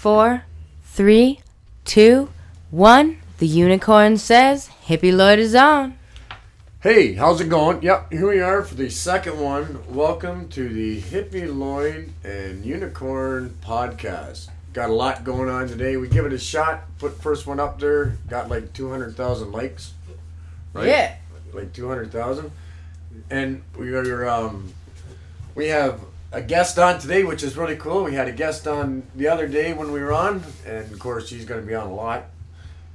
4, 3, 2, 1. The unicorn says, Hippy Lloyd is on. Hey, how's it going? Yep, here we are for the second one. Welcome to the Hippy, Lloyd, and Unicorn podcast. Got a lot going on today. We give it a shot. Put first one up there. Got like 200,000 likes. Right? Yeah. Like 200,000. And we have a guest on today, which is really cool. We had a guest on the other day when we were on. And of course, she's going to be on a lot.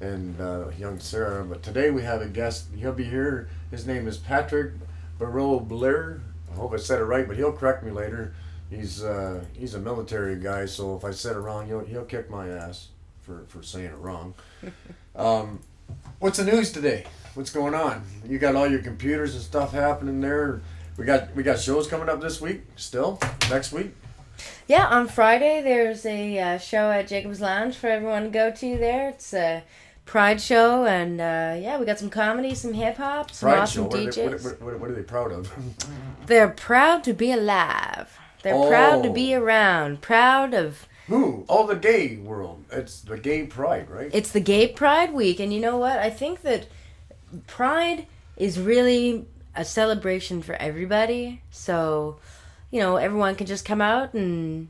And young Sarah. But today we have a guest. He'll be here. His name is Patrick Barrow-Blair. I hope I said it right, but he'll correct me later. He's a military guy, so if I said it wrong, he'll kick my ass for saying it wrong. What's the news today? What's going on? You got all your computers and stuff happening there. We got shows coming up this week. Still next week. Yeah, on Friday there's a show at Jacob's Lounge for everyone to go to there. It's a Pride show, and we got some comedy, some hip hop, some Pride awesome show. DJs. What are they proud of? They're proud to be alive. They're proud to be around. Proud of... Who? Oh, the gay world. It's the gay pride, right? It's the Gay Pride Week, and you know what? I think that Pride is really a celebration for everybody. So, everyone can just come out and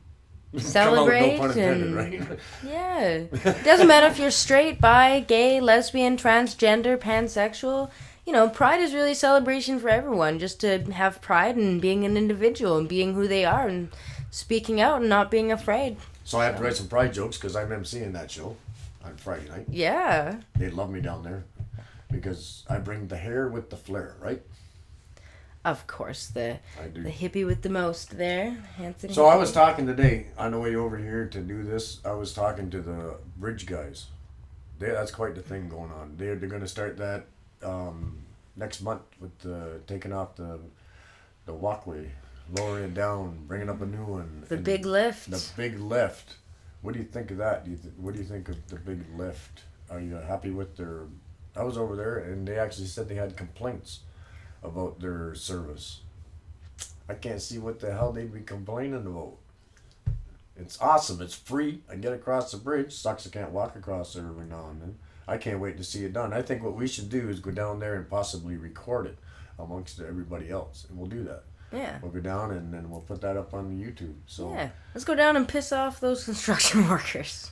celebrate. Come out, no pun intended, right? Yeah. It doesn't matter if you're straight, bi, gay, lesbian, transgender, pansexual. Pride is really a celebration for everyone, just to have pride in being an individual and being who they are and speaking out and not being afraid. So I have to write some pride jokes because I'm emceeing that show on Friday night. Yeah. They love me down there because I bring the hair with the flair, right? Of course, the do. hippie with the most there. Hanson So hippie. I was talking today on the way over here to do this. I was talking to the bridge guys. That's quite the thing going on. They're going to start that next month with taking off the walkway, lowering it down, bringing up a new one. The big lift. The big lift. What do you think of that? What do you think of the big lift? Are you happy with their... I was over there and they actually said they had complaints about their service. I can't see what the hell they'd be complaining about. It's awesome. It's free. I get across the bridge. Sucks I can't walk across there every now and then. I can't wait to see it done. I think what we should do is go down there and possibly record it amongst everybody else. And we'll do that. Yeah. We'll go down and then we'll put that up on YouTube. So yeah. Let's go down and piss off those construction workers.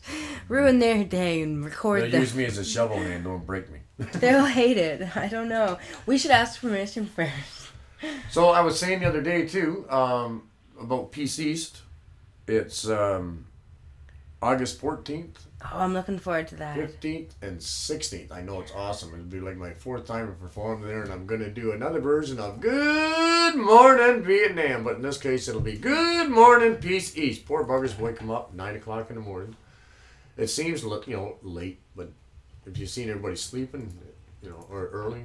Ruin their day and record them. Use me as a shovel hand. Don't break me. They'll hate it. I don't know. We should ask permission first. So I was saying the other day too about Peace East. It's August 14th. Oh, I'm looking forward to that. 15th and 16th. I know it's awesome. It'll be like my fourth time to perform there, and I'm going to do another version of Good Morning Vietnam. But in this case, it'll be Good Morning Peace East. Poor buggers wake them up 9 o'clock in the morning. It seems late, but if you've seen everybody sleeping, or early.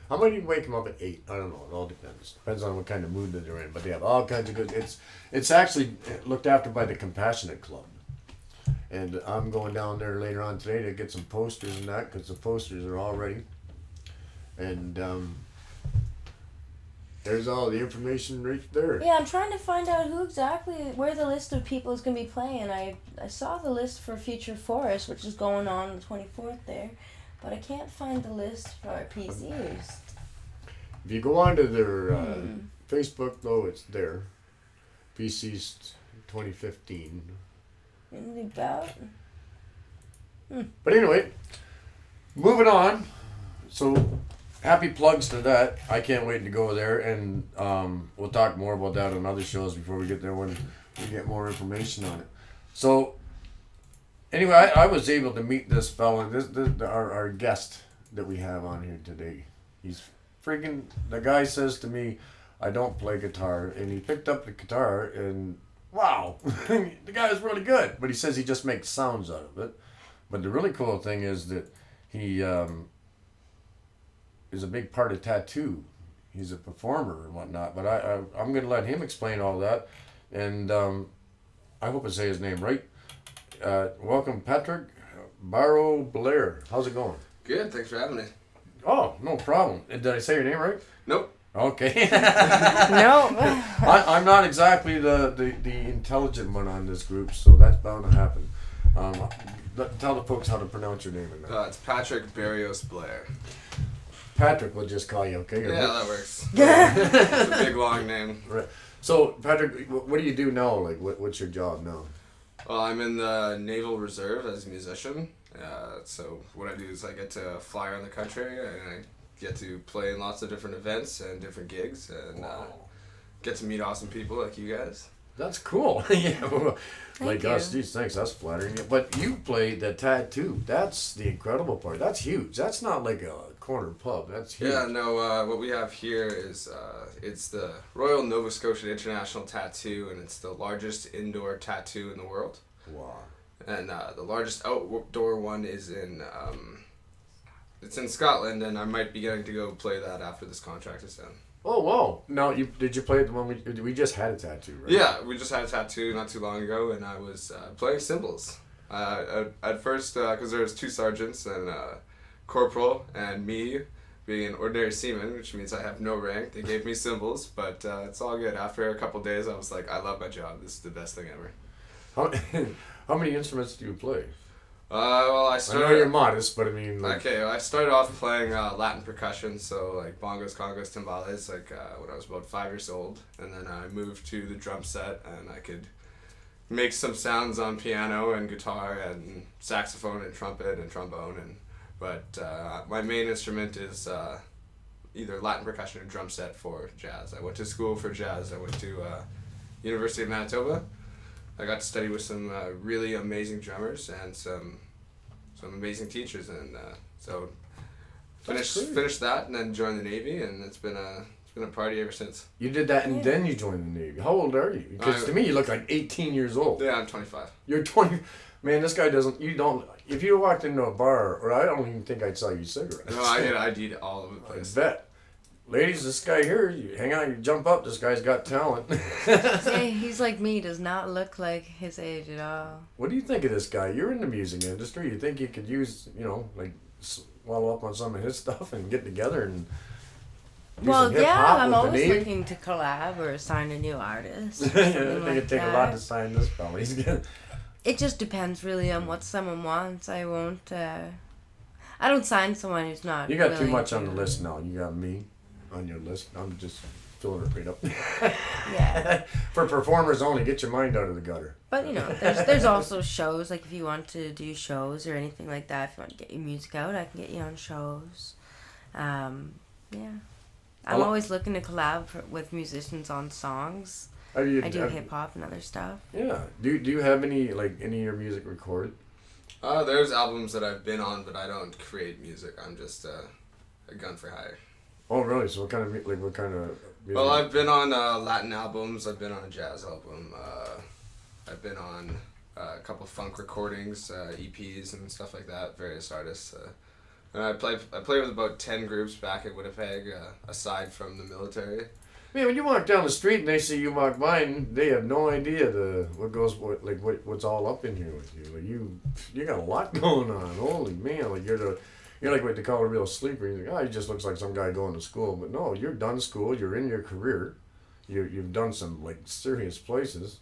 How many you wake them up at 8? I don't know. It all depends. Depends on what kind of mood that they're in. But they have all kinds of good... It's actually looked after by the Compassionate Club. And I'm going down there later on today to get some posters and that, because the posters are all ready. And there's all the information right there. Yeah, I'm trying to find out where the list of people is going to be playing. I saw the list for Future Forest, which is going on the 24th there. But I can't find the list for Peace East. If you go onto their Facebook, though, it's there. Peace East 2015. About. But anyway, moving on. So, happy plugs to that. I can't wait to go there, and we'll talk more about that on other shows before we get there when we get more information on it. So, anyway, I was able to meet this fella, our guest that we have on here today. He's freaking... The guy says to me, I don't play guitar, and he picked up the guitar and... Wow, the guy is really good. But he says he just makes sounds out of it. But the really cool thing is that he is a big part of tattoo. He's a performer and whatnot. But I'm going to let him explain all that. And I hope I say his name right. Welcome, Patrick Barrow-Blair. How's it going? Good, thanks for having me. Oh, no problem. Did I say your name right? Nope. Okay. No. I'm not exactly the intelligent one on this group, so that's bound to happen. Tell the folks how to pronounce your name. It's Patrick Barrios Blair. Patrick, we'll just call you, okay? Yeah, that works. It's a big, long name. Right. So, Patrick, what do you do now? Like, what's your job now? Well, I'm in the Naval Reserve as a musician. So what I do is I get to fly around the country and I get to play in lots of different events and different gigs and get to meet awesome people like you guys. That's cool. Yeah, like you. us. Geez, thanks. That's flattering. But you play the tattoo. That's the incredible part. That's huge. That's not like a corner pub. That's huge. Yeah, no, what we have here is it's the Royal Nova Scotia International Tattoo, and it's the largest indoor tattoo in the world. Wow. And the largest outdoor one is it's in Scotland, and I might be getting to go play that after this contract is done. Oh, wow. Now, did you play the one we just had a tattoo, right? Yeah, we just had a tattoo not too long ago, and I was playing cymbals. At first, because there was two sergeants and corporal and me being an ordinary seaman, which means I have no rank. They gave me cymbals, but it's all good. After a couple days, I was like, I love my job. This is the best thing ever. How many instruments do you play? Well, I I know you're modest, but I mean... Okay, well, I started off playing Latin percussion, so like bongos, congos, timbales, like when I was about 5 years old. And then I moved to the drum set, and I could make some sounds on piano and guitar and saxophone and trumpet and trombone. But my main instrument is either Latin percussion or drum set for jazz. I went to school for jazz. I went to University of Manitoba. I got to study with some really amazing drummers and some amazing teachers, and so finished that and then joined the Navy, and it's been a party ever since. You did that and then you joined the Navy. How old are you? Because to me you look like 18 years old. Yeah, I'm 25. You're 20. Man, this guy doesn't. You don't. If you walked into a bar, or I don't even think I'd sell you cigarettes. No, I get ID'd all over the place. I bet. Ladies, this guy here, you hang out, you jump up, this guy's got talent. See, he's like me, does not look like his age at all. What do you think of this guy? You're in the music industry. You think you could use, like, swallow up on some of his stuff and get together and do Well, some yeah, hip-hop I'm with always the Navy? looking to collab or sign a new artist. I think it'd take a lot to sign this fella. He's good. It just depends really on what someone wants. I won't, I don't sign someone who's not You got too willing much on to. the list now. You got me on your list. I'm just filling it right up. Yeah. For performers only, get your mind out of the gutter. But, there's also shows, like if you want to do shows or anything like that, if you want to get your music out, I can get you on shows. Yeah. I'm always looking to collab with musicians on songs. I do hip-hop and other stuff. Yeah. Do you have any of your music recorded? There's albums that I've been on, but I don't create music. I'm just a gun for hire. Oh, really? So what kind of music? Well, I've been on Latin albums. I've been on a jazz album. I've been on a couple funk recordings, EPs and stuff like that. Various artists. And I played with about 10 groups back in Winnipeg, aside from the military. Man, when you walk down the street and they see you walk by, and they have no idea what's all up in here with you. Like you got a lot going on. Holy man! Like you're like what they call a real sleeper. You're like, he just looks like some guy going to school. But no, you're done school. You're in your career. You've done some serious places,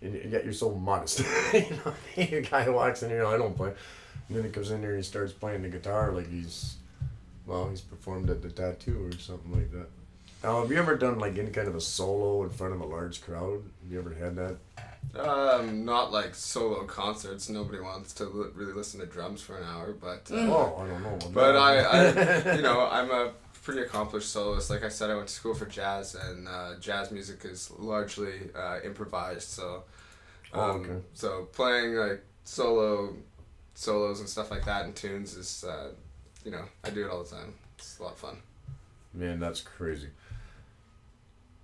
and yet you're so modest. A guy who walks in here, I don't play, and then he comes in here and he starts playing the guitar like he's performed at the tattoo or something like that. Now, have you ever done any kind of a solo in front of a large crowd? Have you ever had that? Not like solo concerts. Nobody wants to really listen to drums for an hour, but I don't know. But I'm a pretty accomplished soloist. Like I said, I went to school for jazz, and jazz music is largely improvised. So, okay. So playing like solos and stuff like that in tunes is, I do it all the time. It's a lot of fun. Man, that's crazy.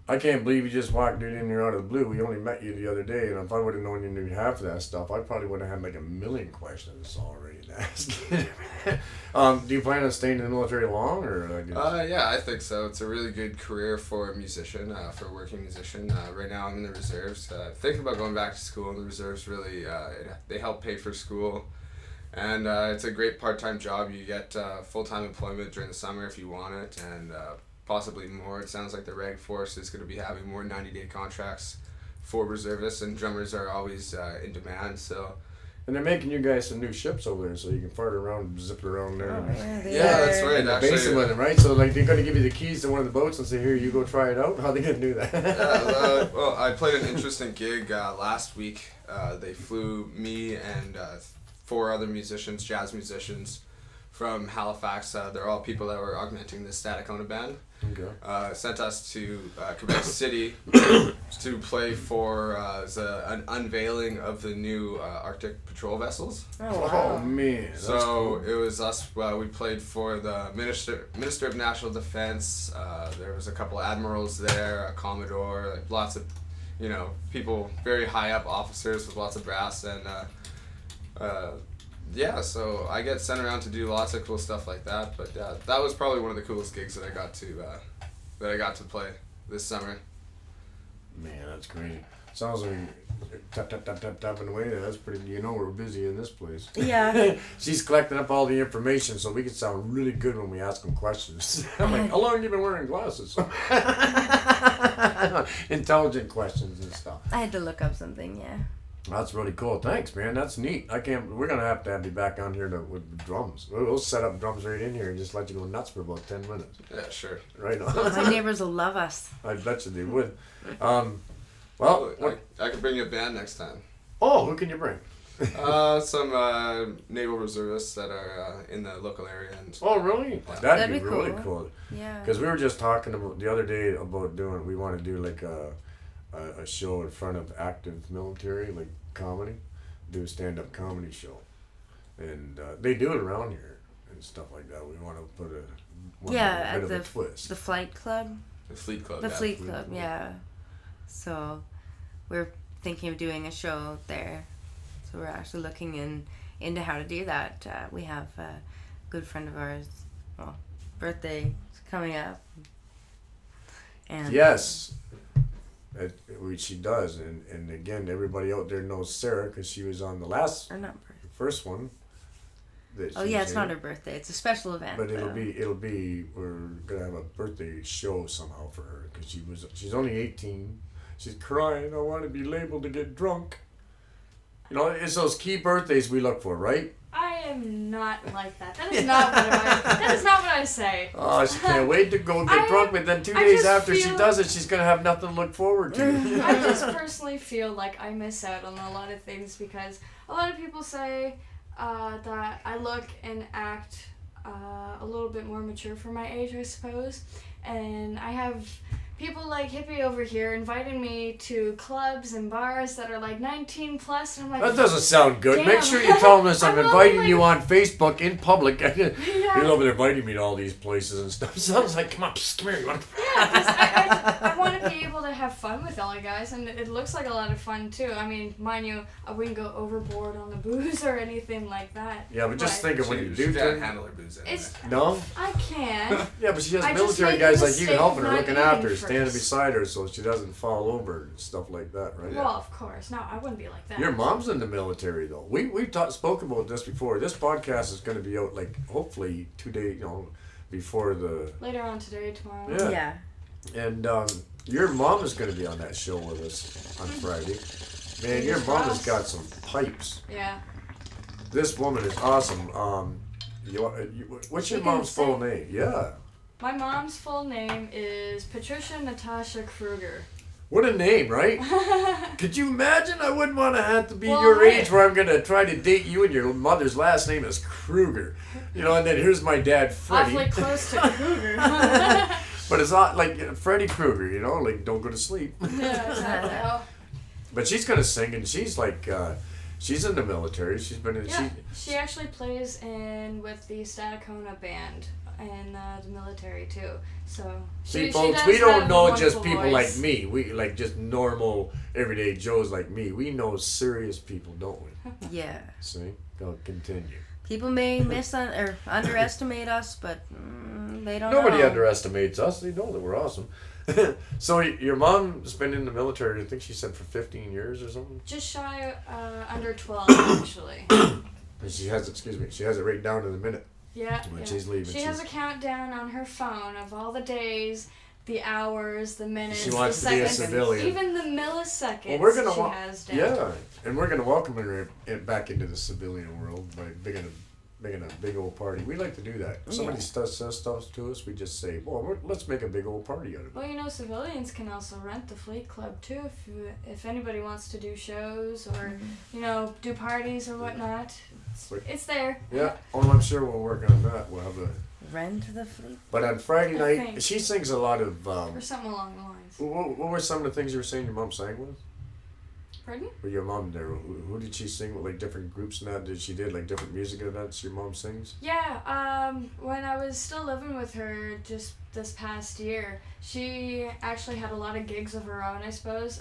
I can't believe you just walked in here out of the blue. We only met you the other day, and if I would have known you knew half of that stuff, I probably would have had a million questions already to ask. Do you plan on staying in the military long, or? Yeah, I think so. It's a really good career for a musician, for a working musician. Right now, I'm in the reserves. Thinking about going back to school. And the reserves really they help pay for school, and it's a great part-time job. You get full-time employment during the summer if you want it, and possibly more. It sounds like the Reg Force is going to be having more 90-day contracts for reservists, and drummers are always in demand. So. And they're making you guys some new ships over there, so you can fart around and zip it around there. Yeah, that's right. And Actually, basing with them, right? So like they're going to give you the keys to one of the boats and say, "Here, you go try it out." How are they going to do that? Well, I played an interesting gig last week. They flew me and 4 other musicians, jazz musicians, from Halifax. They're all people that were augmenting the Staticona band. Okay. Sent us to Quebec City to play for an unveiling of the new Arctic patrol vessels. Oh, wow. Oh man. That's So cool. it was us. We played for the Minister of National Defense. There was a couple admirals there, a commodore, like lots of, people very high up officers with lots of brass, and yeah. So I get sent around to do lots of cool stuff like that. But that was probably one of the coolest gigs that I got to play this summer. Man, that's great. Sounds like tapping away there. That's pretty. We're busy in this place. Yeah. She's collecting up all the information so we can sound really good when we ask them questions. I'm like, how long have you been wearing glasses? Intelligent questions and stuff. I had to look up something, yeah. That's really cool. Thanks, man. That's neat. We're gonna have you back on here with drums. We'll set up drums right in here and just let you go nuts for about 10 minutes. Yeah, sure. Right on. My neighbors will love us. I bet you they would. Well, I could bring you a band next time. Oh, who can you bring? Some naval reservists that are in the local area. And Oh, really? Yeah. That'd be That'd be really cool. cool. Yeah. Because we were just talking about the other day about we want to do like a show in front of active military, like comedy, do a stand-up comedy show, and they do it around here and stuff like that. We want to put a bit at of a twist. the Flight Club. the Fleet Club. The yeah. Fleet Club, yeah. So we're thinking of doing a show there. So we're actually looking into how to do that. We have a good friend of ours, birthday is coming up. And Yes. She does, and again, everybody out there knows Sarah because she was on the Or not birthday. first one. Oh yeah, it's not her birthday. It's a special event. But it'll though. be. We're gonna have a birthday show somehow for her because she's only 18. She's crying. I want to be labeled to get drunk. It's those key birthdays we look for, right? I am not like that. That is not what I say. Oh, she can't wait to go get I- drunk, but then 2 I days just after she feel- does it, she's gonna have nothing to look forward to. I just personally feel like I miss out on a lot of things because a lot of people say that I look and act a little bit more mature for my age, I suppose. And I have people like Hippy over here inviting me to clubs and bars that are like 19 plus, and I'm like, That doesn't sound good. Make Damn. sure you tell them this. I'm I'm only inviting like- you on Facebook in public. Yeah. You're over there inviting me to all these places and stuff. Sounds like, come on, psst, come here. You want to... Yeah, 'cause I want to be able to have fun with all you guys, and it looks like a lot of fun too. I mean, mind you, I wouldn't go overboard on the booze or anything like that. Yeah, but just think of when you She do can't turn... handle her booze anyway. It's No? I can. Yeah, but she has I just military made guys the like you mistake helping her, of not looking after her, eating standing first. beside her so she doesn't fall over and stuff like that, right? Well, of course. No, I wouldn't be like that. Your mom's in the military, though. We've spoke about this before. This podcast is going to be out, like, hopefully 2 days, before the... Later on today, tomorrow. Yeah. Yeah. And your mom is going to be on that show with us on Friday. Man, your Fingers mom has crossed. got some pipes. Yeah. This woman is awesome. What's your You can mom's full say- name? Yeah. My mom's full name is Patricia Natasha Kruger. What a name, right? Could you imagine? I wouldn't want to have to be Well, your I- age where I'm going to try to date you and your mother's last name is Kruger. And then here's my dad, Freddie. Awfully close to Kruger. But it's not like Freddy Krueger, like don't go to sleep. Yeah, exactly. Oh, But she's going to sing, and she's like, she's in the military. She's been in, yeah, she actually plays with the Staticona band in the military too. So See, she folks, does we don't have a know just wonderful people voice. like me. We like just normal, everyday Joes like me. We know serious people, don't we? Yeah. See? Go continue. People may underestimate us, but they don't know. Nobody underestimates us. They know that we're awesome. So your mom's been in the military, I think she said, for 15 years or something? Just shy under 12 actually. And she has it right down to the minute. Yeah. When yeah. she's leaving, She has a countdown on her phone of all the days, the hours, the minutes, She wants the to be a seconds, civilian. even the milliseconds Well, we're gonna she wa- has down. Yeah, and we're gonna welcome her back into the civilian world by making a big old party. We like to do that. If somebody says stuff to us, we just say, "Well, let's make a big old party out of it." Well, civilians can also rent the Fleet Club too if anybody wants to do shows or do parties or whatnot. It's there. Yeah. Oh, I'm sure we'll work on that. We'll have a Rent the fleet. But on Friday I night, think. she sings a lot of. Or something along the lines. What were some of the things you were saying your mom sang with? Pardon? With your mom there, who did she sing with? Like different groups and that? Did she did like different music events? Your mom sings. Yeah. When I was still living with her, just this past year, she actually had a lot of gigs of her own, I suppose.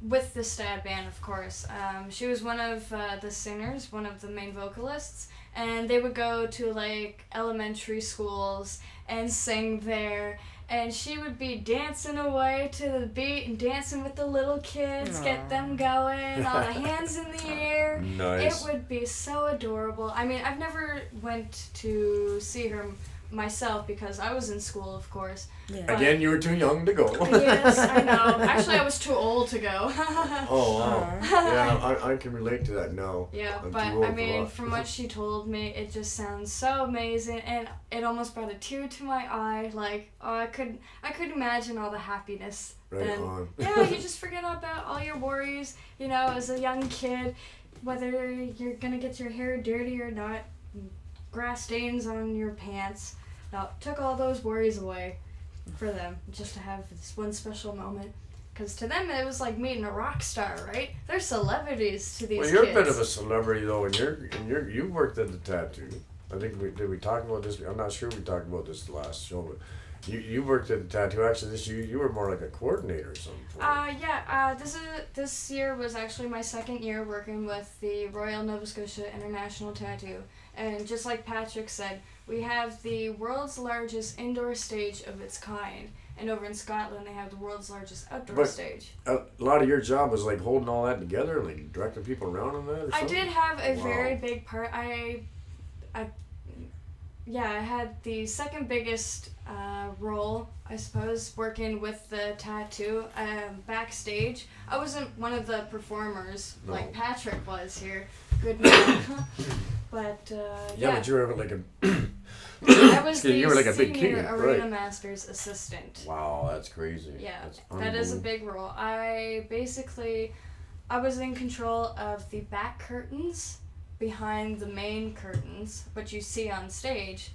With the Stad band, of course. She was one of the singers, one of the main vocalists, and they would go to like elementary schools and sing there. And she would be dancing away to the beat and dancing with the little kids, get them going, all the hands in the air. Nice. It would be so adorable. I mean, I've never went to see her myself because I was in school, of course. Yeah. Again, you were too young to go. Yes, I know. Actually, I was too old to go. Oh, wow. Yeah, I can relate to that now. Yeah, I'm but too old I for mean, that. from what she told me, it just sounds so amazing, and it almost brought a tear to my eye. Like, I could imagine all the happiness. Right then. on. Yeah, you just forget about all your worries. As a young kid, whether you're gonna get your hair dirty or not, grass stains on your pants. No, took all those worries away for them just to have this one special moment. Because to them, it was like meeting a rock star, right? They're celebrities to these Well, you're kids. a bit of a celebrity though, and you worked at the tattoo. I think we talk about this. I'm not sure we talked about this last show, but you worked at the tattoo. Actually, you were more like a coordinator or something. Yeah. This year was actually my second year working with the Royal Nova Scotia International Tattoo, and just like Patrick said, we have the world's largest indoor stage of its kind, and over in Scotland they have the world's largest outdoor stage. A lot of your job was like holding all that together, like directing people around on that. Or I something? did have a Wow. very big part. I had the second biggest role, I suppose, working with the tattoo backstage. I wasn't one of the performers like Patrick was here. Good man. But Yeah, but you were like a. I was you were like a big senior kid, arena right? master's assistant. Wow, that's crazy. Yeah, That's that is a unbelievable. big role. I was in control of the back curtains behind the main curtains, what you see on stage,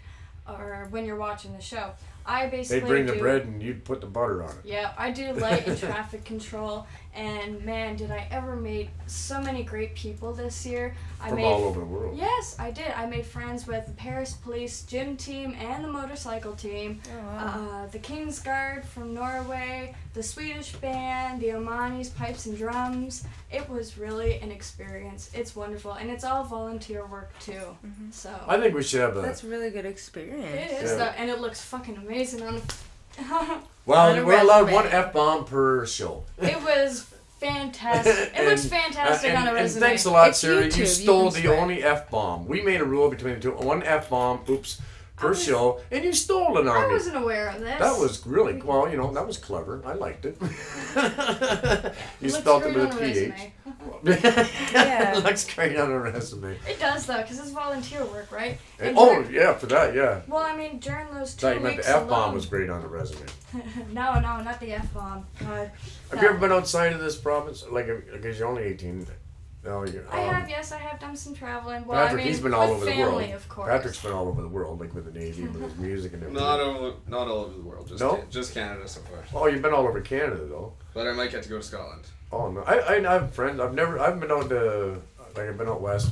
or when you're watching the show. I basically They'd bring the bread and you'd put the butter on it. Yeah, I do light and traffic control, and man, did I ever meet so many great people this year. From all over the world. Yes, I did. I made friends with the Paris Police gym team and the motorcycle team, the King's Guard from Norway, the Swedish band, the Omanis Pipes and Drums. It was really an experience. It's wonderful, and it's all volunteer work too. Mm-hmm. So I think we should have a. That's a really good experience. it is, though, and it looks fucking amazing on the. Well, on a we're allowed resume. one F-bomb per show. It was fantastic. It looks fantastic on a resume. And thanks a lot, It's Sarah. YouTube, You you stole can the swear. only F-bomb. We made a rule between the two. One F-bomb, per show, and you stole it I on me. wasn't aware of this. That was really, well, that was clever. I liked it. You Looks spelled it great with on a a PH. resume. Yeah. It looks great on a resume. It does though, because it's volunteer work, right? And Oh, during- yeah, for that, yeah. Well, I mean, during those I 2 thought you meant weeks the F-bomb alone- was great on a resume. No, not the F-bomb. God. Have you ever been outside of this province? Like, because you're only 18. No, I have done some traveling. Well, Patrick, I mean, he's been all with over the family, world. of course. Patrick's been all over the world, like with the Navy, with his music and everything. Not all over the world. Just No? just Canada so far. Oh, you've been all over Canada, though. But I might get to go to Scotland. Oh, no. I have friends. I've been out to, I've been out west,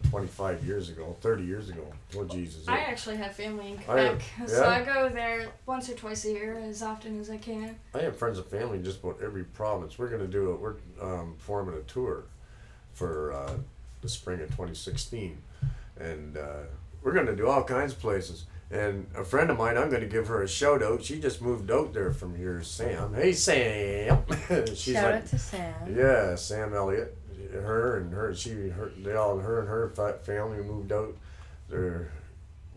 25 years ago, 30 years ago. Oh, Jesus. I actually have family in I have- Quebec, so yeah? I go there once or twice a year as often as I can. I have friends and family in just about every province. We're forming a tour for the spring of 2016, and we're going to do all kinds of places. And a friend of mine, I'm going to give her a shout out. She just moved out there from here, Sam. Hey, Sam. She's Shout like, out to Sam. yeah, Sam Elliott. Her and her family moved out.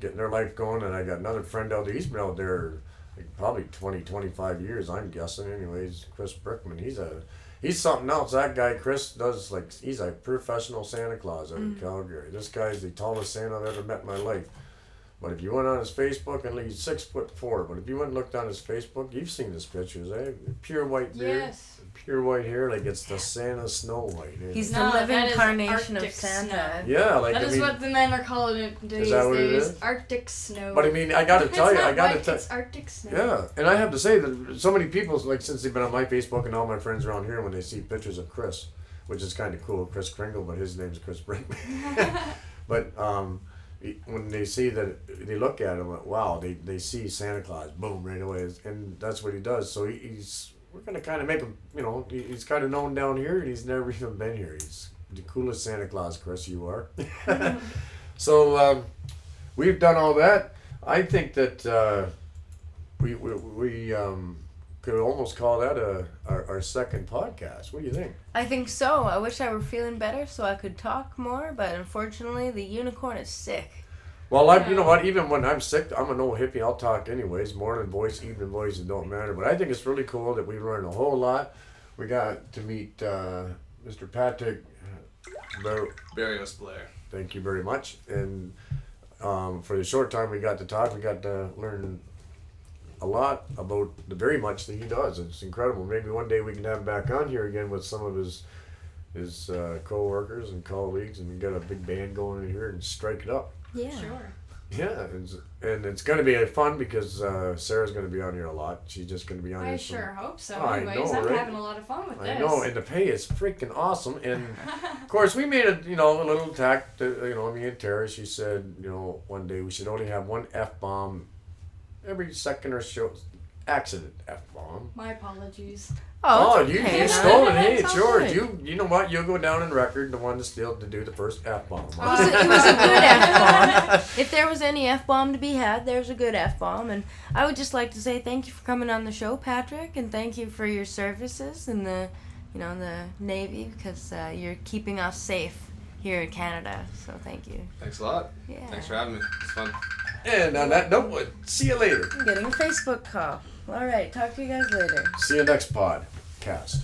getting their life going, and I got another friend out there. He's been out there like probably 20, 25 years, I'm guessing. Anyways, Chris Brickman. He's something else. That guy, Chris, does like he's a professional Santa Claus out in Calgary. This guy's the tallest Santa I've ever met in my life. But if you went on his Facebook, and he's 6'4", but if you went and looked on his Facebook, you've seen his pictures, eh? Pure white beard, Yes. pure white hair, like it's the Santa Snow White. Eh? He's No, the living that is incarnation of Arctic Santa. snow. Yeah, like That I is mean, what the men are calling it these that what it days. is? Arctic snow. but I mean, I gotta It's tell you, not I gotta white, tell. it's Arctic snow. Yeah, and I have to say that so many people, like since they've been on my Facebook and all my friends around here, when they see pictures of Chris, which is kind of cool, Chris Kringle, but his name's Chris Brinkman. But when they see that, they look at him, like, wow, they see Santa Claus, boom, right away, and that's what he does. So we're gonna kind of make him, he's kind of known down here, and he's never even been here. He's the coolest Santa Claus, Chris, you are. So we've done all that. I think that we could almost call that our second podcast. What do you think? I think so. I wish I were feeling better so I could talk more, but unfortunately the unicorn is sick. Well, you know what? Even when I'm sick, I'm an old hippie. I'll talk anyways. Morning voice, evening voice, it don't matter. But I think it's really cool that we learned a whole lot. We got to meet Mr. Patrick Barrios Blair. Thank you very much. And for the short time we got to talk, we got to learn a lot about the very much that he does. It's incredible. Maybe one day we can have him back on here again with some of his co-workers and colleagues, and we get a big band going in here and strike it up. Yeah. Sure. Yeah, and it's going to be fun because Sarah's going to be on here a lot. She's just going to be on here. I sure hope so. Oh, I Anyways, know, I'm right? having a lot of fun with this. I know, and the pay is freaking awesome. And of course, we made a little tact. Me and Tara. She said, one day we should only have one F-bomb every second or so. Accident F-bomb. My apologies. Oh, you okay, stole it. Hey, It's it's all yours. good. You know what? You'll go down in record, the one to do the first F-bomb. It was a good F-bomb. If there was any F-bomb to be had, there's a good F-bomb. And I would just like to say thank you for coming on the show, Patrick, and thank you for your services in the Navy, because you're keeping us safe here in Canada. So thank you. Thanks a lot. Yeah. Thanks for having me. It's fun. And on that note, see you later. I'm getting a Facebook call. All right, talk to you guys later. See you next podcast.